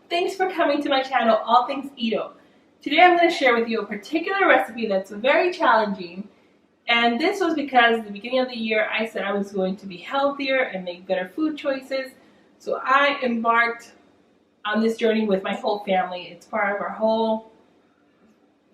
Thanks for coming to my channel, All Things Ito. Today I'm going to share with you a particular recipe that's very challenging, and this was because at the beginning of the year I said I was going to be healthier and make better food choices. So I embarked on this journey with my whole family. It's part of our whole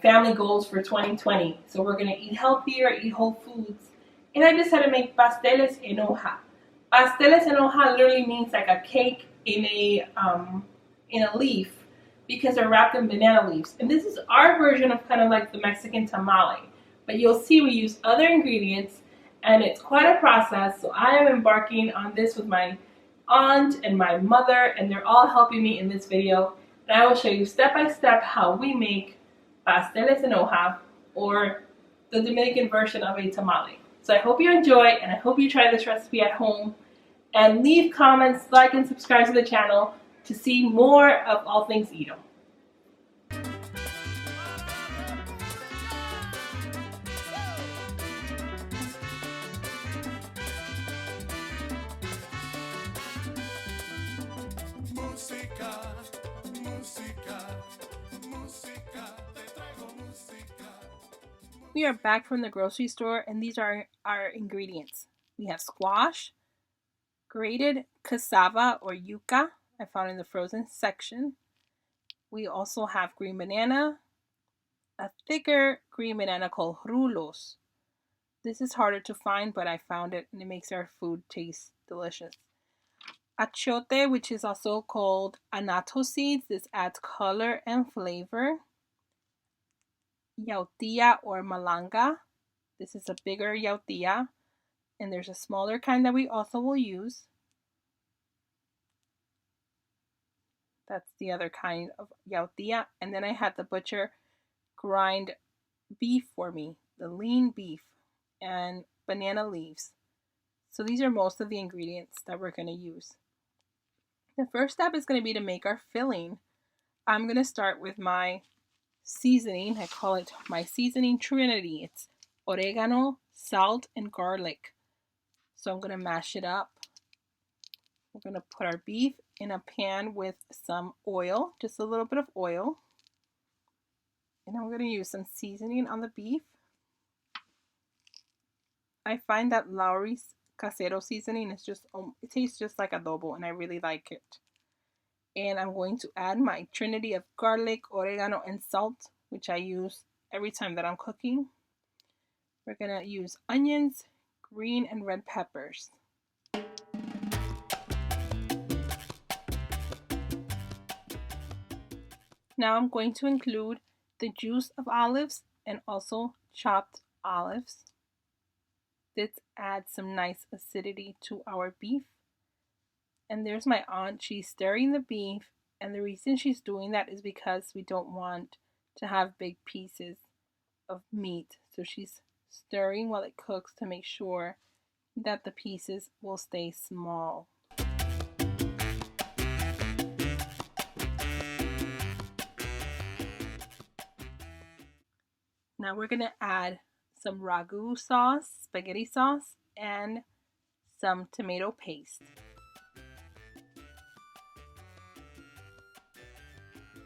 family goals for 2020. So we're going to eat healthier, eat whole foods, and I decided to make pasteles en hoja. Pasteles en hoja literally means like a cake in a leaf because they're wrapped in banana leaves. And this is our version of kind of like the Mexican tamale. But you'll see we use other ingredients and it's quite a process. So I am embarking on this with my aunt and my mother, and they're all helping me in this video. And I will show you step by step how we make pasteles en hoja, or the Dominican version of a tamale. So I hope you enjoy, and I hope you try this recipe at home. And leave comments, like, and subscribe to the channel to see more of All Things Ito. We are back from the grocery store, and these are our ingredients. We have squash, grated cassava or yuca, I found in the frozen section. We also have green banana, a thicker green banana called Rulos. This is harder to find, but I found it and it makes our food taste delicious. Achiote, which is also called anato seeds. This adds color and flavor. Yautía or malanga. This is a bigger yautía, and there's a smaller kind that we also will use. That's the other kind of yautía. And then I had the butcher grind beef for me, the lean beef, and banana leaves. So these are most of the ingredients that we're going to use. The first step is going to be to make our filling. I'm going to start with my seasoning. I call it my seasoning Trinity. It's oregano, salt, and garlic. So I'm going to mash it up. We're going to put our beef in a pan with some oil, just a little bit of oil. And I'm going to use some seasoning on the beef. I find that Lawry's Casero seasoning is just, it tastes just like adobo, and I really like it. And I'm going to add my Trinity of garlic, oregano, and salt, which I use every time that I'm cooking. We're going to use onions, green and red peppers. Now I'm going to include the juice of olives and also chopped olives. This adds some nice acidity to our beef. And there's my aunt. She's stirring the beef, and the reason she's doing that is because we don't want to have big pieces of meat. So she's stirring while it cooks to make sure that the pieces will stay small. Now we're going to add some Ragu sauce, spaghetti sauce, and some tomato paste.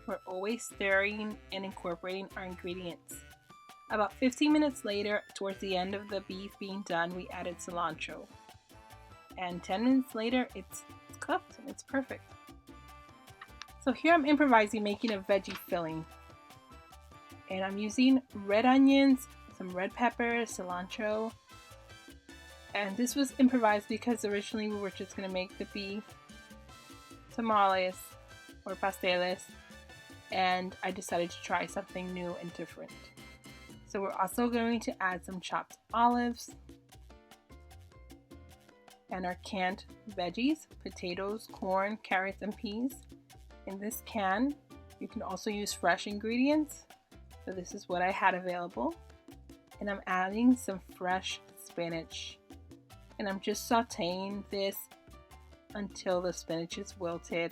We're always stirring and incorporating our ingredients. About 15 minutes later, towards the end of the beef being done, we added cilantro. And 10 minutes later, it's cooked and it's perfect. So here I'm improvising making a veggie filling. And I'm using red onions, some red peppers, cilantro. And this was improvised because originally we were just going to make the beef tamales or pasteles. And I decided to try something new and different. So we're also going to add some chopped olives and our canned veggies, potatoes, corn, carrots, and peas. In this can, you can also use fresh ingredients. So this is what I had available. And I'm adding some fresh spinach. And I'm just sauteing this until the spinach is wilted,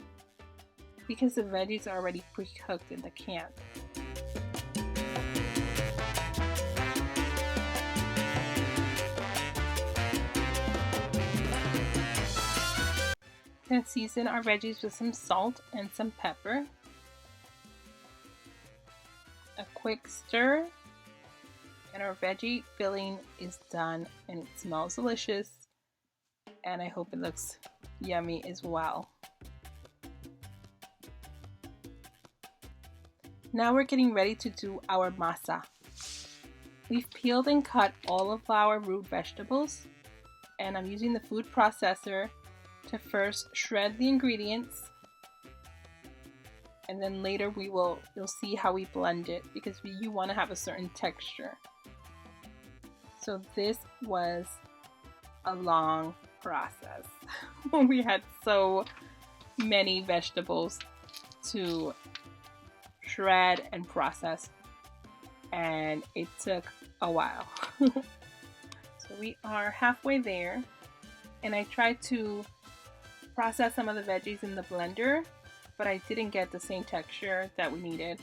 because the veggies are already pre-cooked in the can. Gonna season our veggies with some salt and some pepper. A quick stir, and our veggie filling is done, and it smells delicious, and I hope it looks yummy as well. Now we're getting ready to do our masa. We've peeled and cut all of our root vegetables, and I'm using the food processor to first shred the ingredients, and then later you'll see how we blend it, because you want to have a certain texture. So this was a long process. We had so many vegetables to shred and process, and it took a while. So we are halfway there, and I tried to process some of the veggies in the blender, but I didn't get the same texture that we needed.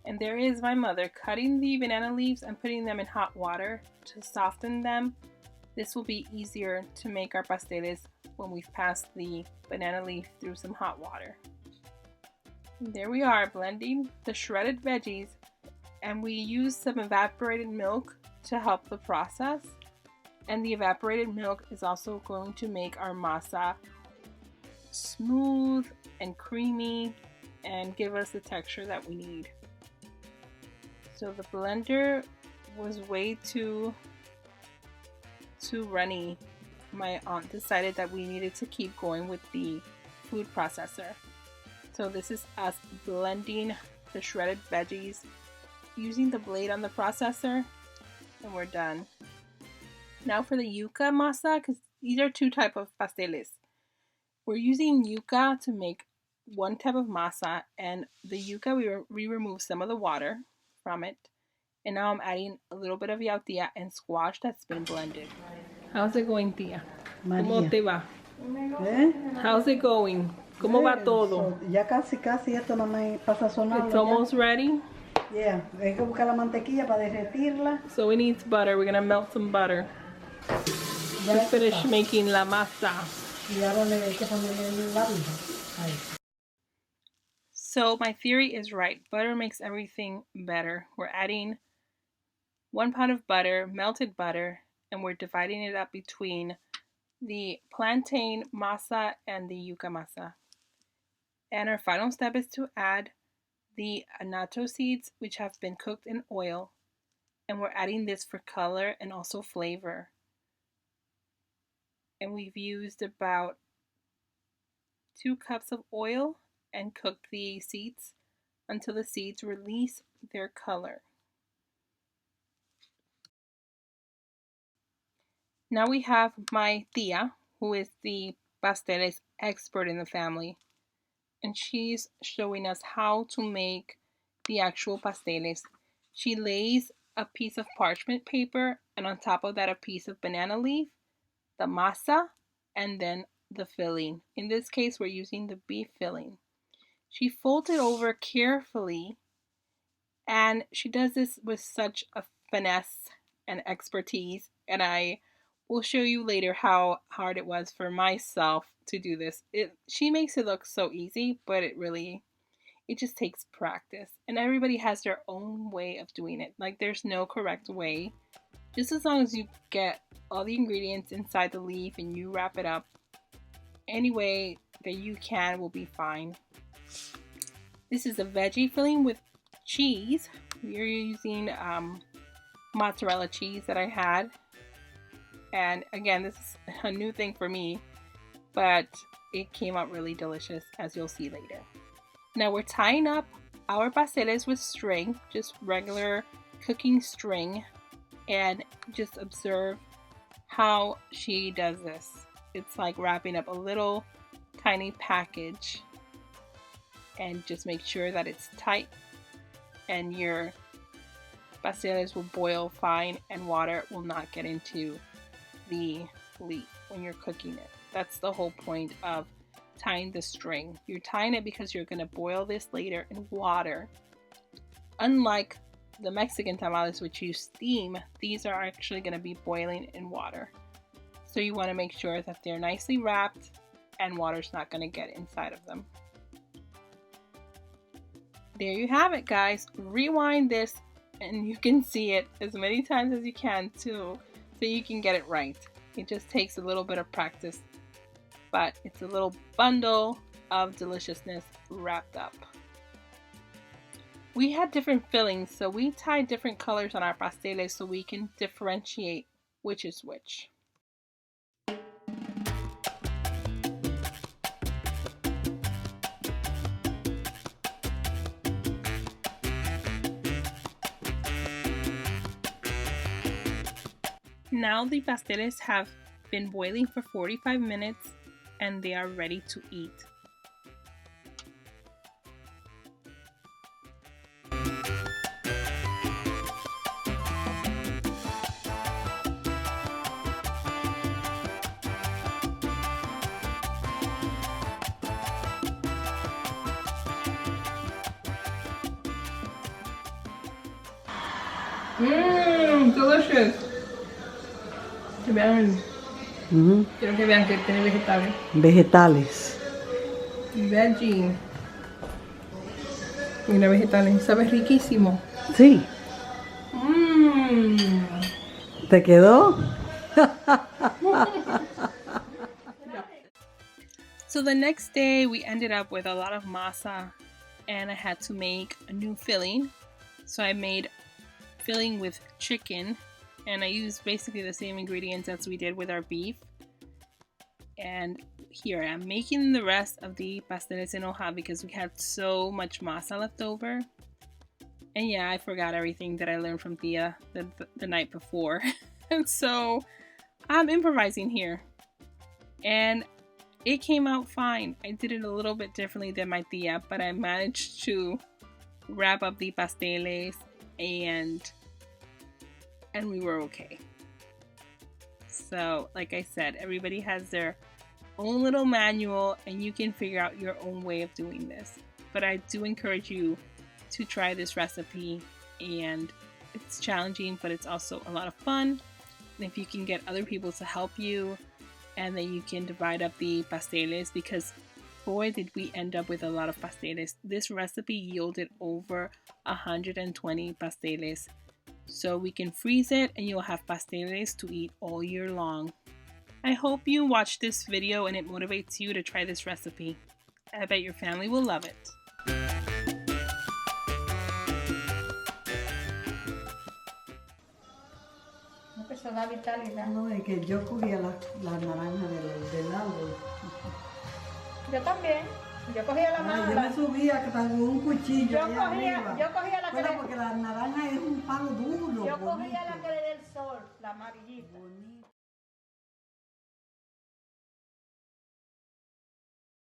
And there is my mother cutting the banana leaves and putting them in hot water to soften them. This will be easier to make our pasteles when we've passed the banana leaf through some hot water. And there we are, blending the shredded veggies, and we use some evaporated milk to help the process. And the evaporated milk is also going to make our masa smooth and creamy and give us the texture that we need. So the blender was way too runny. My aunt decided that we needed to keep going with the food processor. So this is us blending the shredded veggies using the blade on the processor, and we're done. Now for the yuca masa, because these are two types of pasteles. We're using yuca to make one type of masa, and the yuca we remove some of the water from it, and now I'm adding a little bit of yautía and squash that's been blended. How's it going, tía? María. ¿Cómo te va? How's it going? ¿Cómo va todo? Ya casi esto no me pasa sonando. It's almost ready. Yeah, hay que buscar la mantequilla para derretirla. So we need butter. We're gonna melt some butter to finish making la masa. Y ahora le hay que ponerle la vida. Ahí. So my theory is right. Butter makes everything better. We're adding 1 pound of butter, melted butter, and we're dividing it up between the plantain masa and the yuca masa. And our final step is to add the annatto seeds, which have been cooked in oil, and we're adding this for color and also flavor. And we've used about 2 cups of oil and cooked the seeds until the seeds release their color. Now we have my tía, who is the pasteles expert in the family, and she's showing us how to make the actual pasteles. She lays a piece of parchment paper, and on top of that a piece of banana leaf, the masa, and then the filling. In this case we're using the beef filling. She folds it over carefully, and she does this with such a finesse and expertise, and I will show you later how hard it was for myself to do this. She makes it look so easy, but it just takes practice, and everybody has their own way of doing it. Like, there's no correct way. Just as long as you get all the ingredients inside the leaf and you wrap it up any way that you can will be fine. This is a veggie filling with cheese. We're using mozzarella cheese that I had, and again, this is a new thing for me, but it came out really delicious, as you'll see later. Now we're tying up our pasteles with string, just regular cooking string, and just observe how she does this. It's like wrapping up a little tiny package, and just make sure that it's tight and your pasteles will boil fine and water will not get into the leaf when you're cooking it. That's the whole point of tying the string. You're tying it because you're going to boil this later in water. Unlike the Mexican tamales, which you steam, these are actually going to be boiling in water. So you want to make sure that they're nicely wrapped and water's not going to get inside of them. There you have it, guys. Rewind this and you can see it as many times as you can too, so you can get it right. It just takes a little bit of practice, but it's a little bundle of deliciousness wrapped up. We had different fillings, so we tied different colors on our pasteles so we can differentiate which is which. Now the pasteles have been boiling for 45 minutes and they are ready to eat. Delicious. Que vean, quiero que vean que tiene vegetales. Vegetales. Veggie. Mira, vegetales. Sabe riquísimo. Sí. ¿Te quedó? So the next day we ended up with a lot of masa and I had to make a new filling. So I made filling with chicken and I used basically the same ingredients as we did with our beef. And here I am making the rest of the pasteles en hoja because we had so much masa left over. And yeah, I forgot everything that I learned from Tia the night before. And so I'm improvising here. And it came out fine. I did it a little bit differently than my Tia, but I managed to wrap up the pasteles and we were okay. So like I said, everybody has their own little manual and you can figure out your own way of doing this. But I do encourage you to try this recipe, and it's challenging, but it's also a lot of fun. And if you can get other people to help you, and then you can divide up the pasteles, because boy did we end up with a lot of pasteles. This recipe yielded over 120 pasteles. So we can freeze it and you'll have pasteles to eat all year long. I hope you watch this video and it motivates you to try this recipe. I bet your family will love it. No, es que yo cogía la naranja del árbol. Yo también. Yo cogía la mala. Yo me subía con un cuchillo. Yo cogía la que porque la naranja es un palo duro. Yo cogía la que le dé el sol, la amarillita. Bonito.